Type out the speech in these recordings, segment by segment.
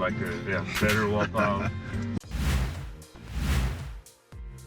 like a better walkout.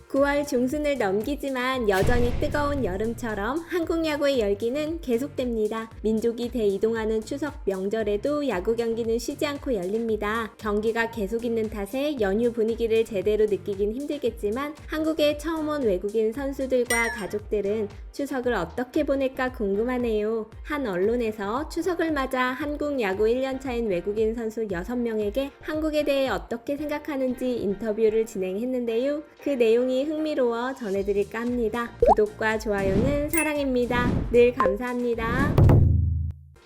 9월 중순을 넘기지만 여전히 뜨거운 여름처럼 한국 야구의 열기는 계속됩니다. 민족이 대이동하는 추석 명절에도 야구 경기는 쉬지 않고 열립니다. 경기가 계속 있는 탓에 연휴 분위기를 제대로 느끼긴 힘들겠지만 한국에 처음 온 외국인 선수들과 가족들은 추석을 어떻게 보낼까 궁금하네요. 한 언론에서 추석을 맞아 한국 야구 1년차인 외국인 선수 6명에게 한국에 대해 어떻게 생각하는지 인터뷰를 진행했는데요. 그 내용이 흥미로워 전해드릴까 합니다. 구독과 좋아요는 사랑입니다. 늘 감사합니다.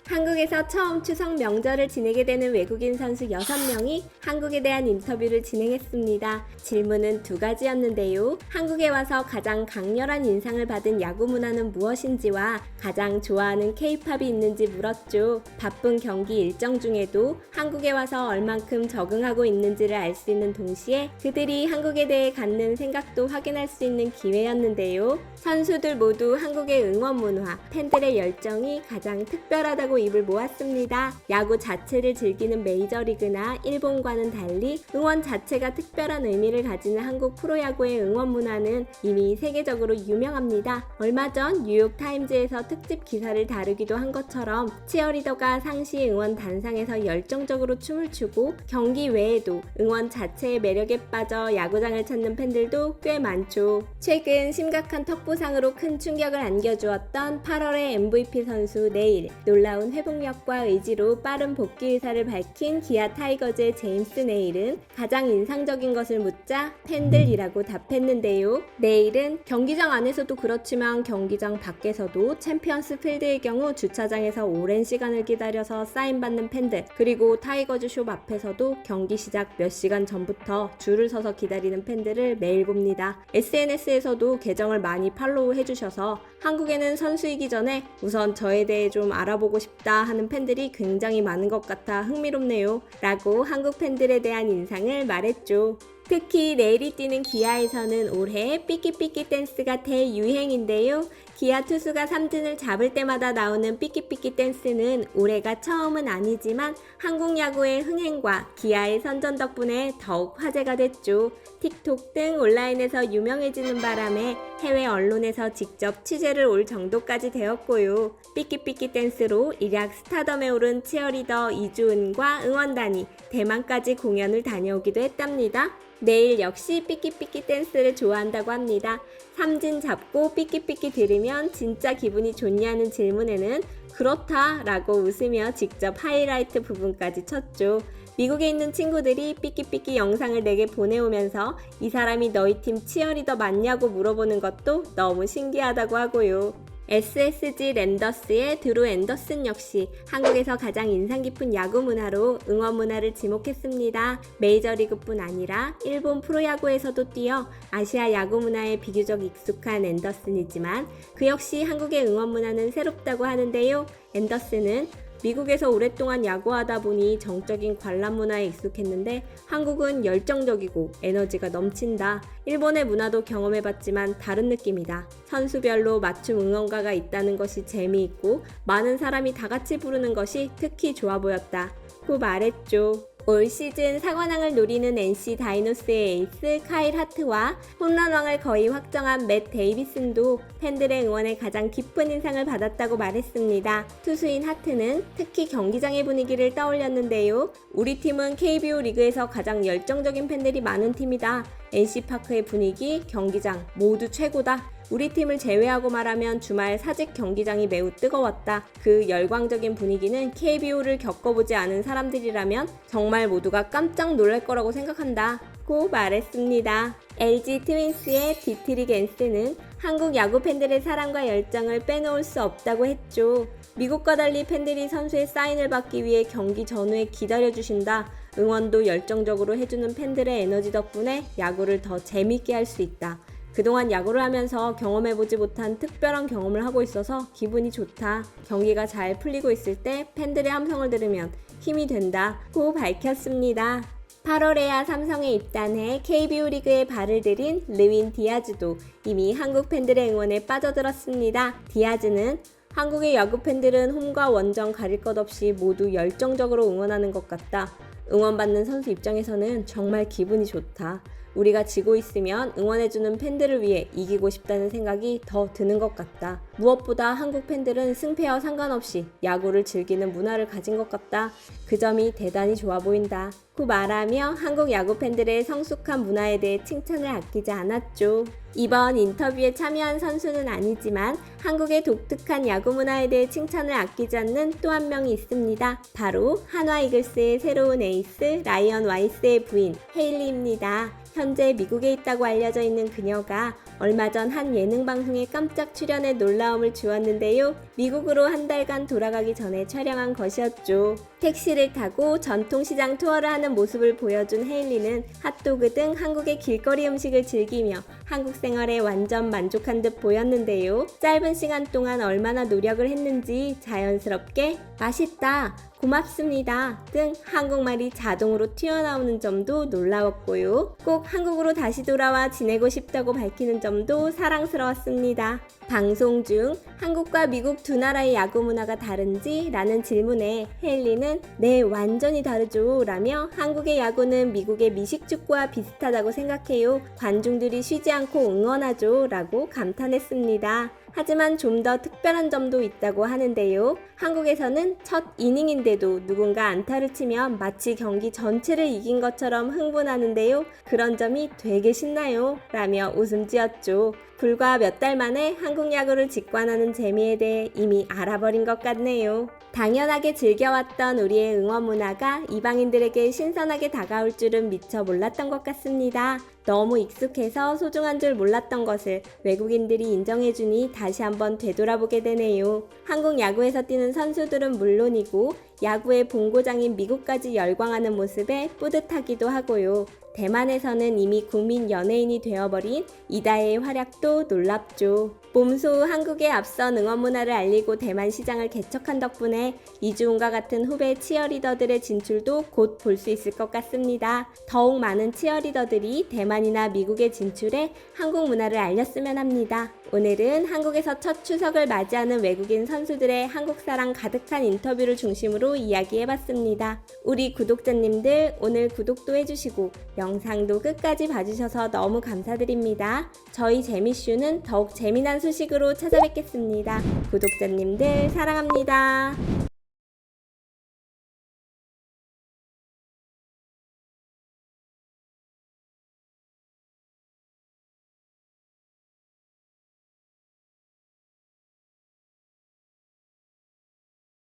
한국에서 처음 추석 명절을 지내게 되는 외국인 선수 6명이 한국에 대한 인터뷰를 진행했습니다. 질문은 두 가지였는데요. 한국에 와서 가장 강렬한 인상을 받은 야구 문화는 무엇인지와 가장 좋아하는 K-팝이 있는지 물었죠. 바쁜 경기 일정 중에도 한국에 와서 얼만큼 적응하고 있는지를 알 수 있는 동시에 그들이 한국에 대해 갖는 생각도 확인할 수 있는 기회였는데요. 선수들 모두 한국의 응원 문화, 팬들의 열정이 가장 특별하다고 입을 모았습니다. 야구 자체를 즐기는 메이저리그나 일본과는 달리 응원 자체가 특별한 의미를 가지는 한국 프로야구의 응원 문화는 이미 세계적으로 유명합니다. 얼마 전 뉴욕타임즈에서 특집 기사를 다루기도 한 것처럼 치어리더가 상시 응원 단상에서 열정적으로 춤을 추고 경기 외에도 응원 자체의 매력에 빠져 야구장을 찾는 팬들도 꽤 많죠. 최근 심각한 턱부상으로 큰 충격을 안겨주었던 8월의 MVP 선수 네일, 놀라운 회복력과 의지로 빠른 복귀 의사를 밝힌 기아 타이거즈의 제임스 네일은 가장 인상적인 것을 묻자 팬들이라고 답했는데요. 네일은 경기장 안에서도 그렇지만 경기장 밖에서도 챔피언스 필드의 경우 주차장에서 오랜 시간을 기다려서 사인받는 팬들, 그리고 타이거즈 숍 앞에서도 경기 시작 몇 시간 전부터 줄을 서서 기다리는 팬들을 매일 봅니다. SNS에서도 계정을 많이 팔로우 해주셔서 한국에는 선수이기 전에 우선 저에 대해 좀 알아보고 싶다 하는 팬들이 굉장히 많은 것 같아 흥미롭네요 라고 한국 팬들에 대한 인상을 말했죠. 특히 내일이 뛰는 기아에서는 올해 삐끼삐끼 댄스가 대유행인데요. 기아 투수가 삼진을 잡을 때마다 나오는 삐끼삐끼 댄스는 올해가 처음은 아니지만 한국 야구의 흥행과 기아의 선전 덕분에 더욱 화제가 됐죠. 틱톡 등 온라인에서 유명해지는 바람에 해외 언론에서 직접 취재를 올 정도까지 되었고요. 삐끼삐끼 댄스로 일약 스타덤에 오른 치어리더 이주은과 응원단이 대만까지 공연을 다녀오기도 했답니다. 내일 역시 삐끼삐끼 댄스를 좋아한다고 합니다. 삼진 잡고 삐끼삐끼 들으면 진짜 기분이 좋냐는 질문에는 그렇다 라고 웃으며 직접 하이라이트 부분까지 쳤죠. 미국에 있는 친구들이 삐끼삐끼 영상을 내게 보내오면서 이 사람이 너희 팀 치어리더 맞냐고 물어보는 것도 너무 신기하다고 하고요. SSG 랜더스의 드루 앤더슨 역시 한국에서 가장 인상 깊은 야구 문화로 응원 문화를 지목했습니다. 메이저리그뿐 아니라 일본 프로야구에서도 뛰어 아시아 야구 문화에 비교적 익숙한 앤더슨이지만 그 역시 한국의 응원 문화는 새롭다고 하는데요. 앤더슨은 미국에서 오랫동안 야구하다 보니 정적인 관람 문화에 익숙했는데 한국은 열정적이고 에너지가 넘친다. 일본의 문화도 경험해봤지만 다른 느낌이다. 선수별로 맞춤 응원가가 있다는 것이 재미있고 많은 사람이 다 같이 부르는 것이 특히 좋아 보였다. 고 말했죠. 올 시즌 상관왕을 노리는 NC 다이노스의 에이스 카일 하트와 홈런왕을 거의 확정한 맷 데이비슨도 팬들의 응원에 가장 깊은 인상을 받았다고 말했습니다. 투수인 하트는 특히 경기장의 분위기를 떠올렸는데요. 우리 팀은 KBO 리그에서 가장 열정적인 팬들이 많은 팀이다. NC파크의 분위기, 경기장 모두 최고다. 우리 팀을 제외하고 말하면 주말 사직 경기장이 매우 뜨거웠다. 그 열광적인 분위기는 KBO를 겪어보지 않은 사람들이라면 정말 모두가 깜짝 놀랄 거라고 생각한다. 고 말했습니다. LG 트윈스의 디트리 겐스는 한국 야구 팬들의 사랑과 열정을 빼놓을 수 없다고 했죠. 미국과 달리 팬들이 선수의 사인을 받기 위해 경기 전후에 기다려주신다. 응원도 열정적으로 해주는 팬들의 에너지 덕분에 야구를 더 재밌게 할 수 있다. 그동안 야구를 하면서 경험해보지 못한 특별한 경험을 하고 있어서 기분이 좋다. 경기가 잘 풀리고 있을 때 팬들의 함성을 들으면 힘이 된다. 고 밝혔습니다. 8월에야 삼성에 입단해 KBO 리그에 발을 들인 르윈 디아즈도 이미 한국 팬들의 응원에 빠져들었습니다. 디아즈는 한국의 야구 팬들은 홈과 원정 가릴 것 없이 모두 열정적으로 응원하는 것 같다. 응원받는 선수 입장에서는 정말 기분이 좋다. 우리가 지고 있으면 응원해주는 팬들을 위해 이기고 싶다는 생각이 더 드는 것 같다. 무엇보다 한국 팬들은 승패와 상관없이 야구를 즐기는 문화를 가진 것 같다. 그 점이 대단히 좋아 보인다. 고 말하며 한국 야구 팬들의 성숙한 문화에 대해 칭찬을 아끼지 않았죠. 이번 인터뷰에 참여한 선수는 아니지만 한국의 독특한 야구 문화에 대해 칭찬을 아끼지 않는 또 한 명이 있습니다. 바로 한화 이글스의 새로운 에이스 라이언 와이스의 부인 헤일리입니다. 현재 미국에 있다고 알려져 있는 그녀가 얼마 전 한 예능 방송에 깜짝 출연해 놀라움을 주었는데요. 미국으로 한 달간 돌아가기 전에 촬영한 것이었죠. 택시를 타고 전통시장 투어를 하는 모습을 보여준 헤일리는 핫도그 등 한국의 길거리 음식을 즐기며 한국 생활에 완전 만족한 듯 보였는데요. 짧은 시간 동안 얼마나 노력을 했는지 자연스럽게 맛있다, 고맙습니다 등 한국말이 자동으로 튀어나오는 점도 놀라웠고요. 꼭 한국으로 다시 돌아와 지내고 싶다고 밝히는 점도 사랑스러웠습니다. 방송 중 한국과 미국 두 나라의 야구 문화가 다른지? 라는 질문에 헤일리는 네, 완전히 다르죠 라며 한국의 야구는 미국의 미식축구와 비슷하다고 생각해요. 관중들이 쉬지 않고 응원하죠 라고 감탄했습니다. 하지만 좀 더 특별한 점도 있다고 하는데요. 한국에서는 첫 이닝인데도 누군가 안타를 치면 마치 경기 전체를 이긴 것처럼 흥분하는데요. 그런 점이 되게 신나요 라며 웃음 지었죠. 불과 몇 달 만에 한국 야구를 직관하는 재미에 대해 이미 알아버린 것 같네요. 당연하게 즐겨왔던 우리의 응원 문화가 이방인들에게 신선하게 다가올 줄은 미처 몰랐던 것 같습니다. 너무 익숙해서 소중한 줄 몰랐던 것을 외국인들이 인정해주니 다시 한번 되돌아보게 되네요. 한국 야구에서 뛰는 선수들은 물론이고 야구의 본고장인 미국까지 열광하는 모습에 뿌듯하기도 하고요. 대만에서는 이미 국민 연예인이 되어버린 이다혜의 활약도 놀랍죠. 몸소 한국의 앞선 응원 문화를 알리고 대만 시장을 개척한 덕분에 이주훈과 같은 후배 치어리더들의 진출도 곧 볼 수 있을 것 같습니다. 더욱 많은 치어리더들이 대만이나 미국에 진출해 한국 문화를 알렸으면 합니다. 오늘은 한국에서 첫 추석을 맞이하는 외국인 선수들의 한국 사랑 가득한 인터뷰를 중심으로 이야기해봤습니다. 우리 구독자님들 오늘 구독도 해주시고 영상도 끝까지 봐주셔서 너무 감사드립니다. 저희 재미쇼는 더욱 재미난 소식으로 찾아뵙겠습니다. 구독자님들 사랑합니다.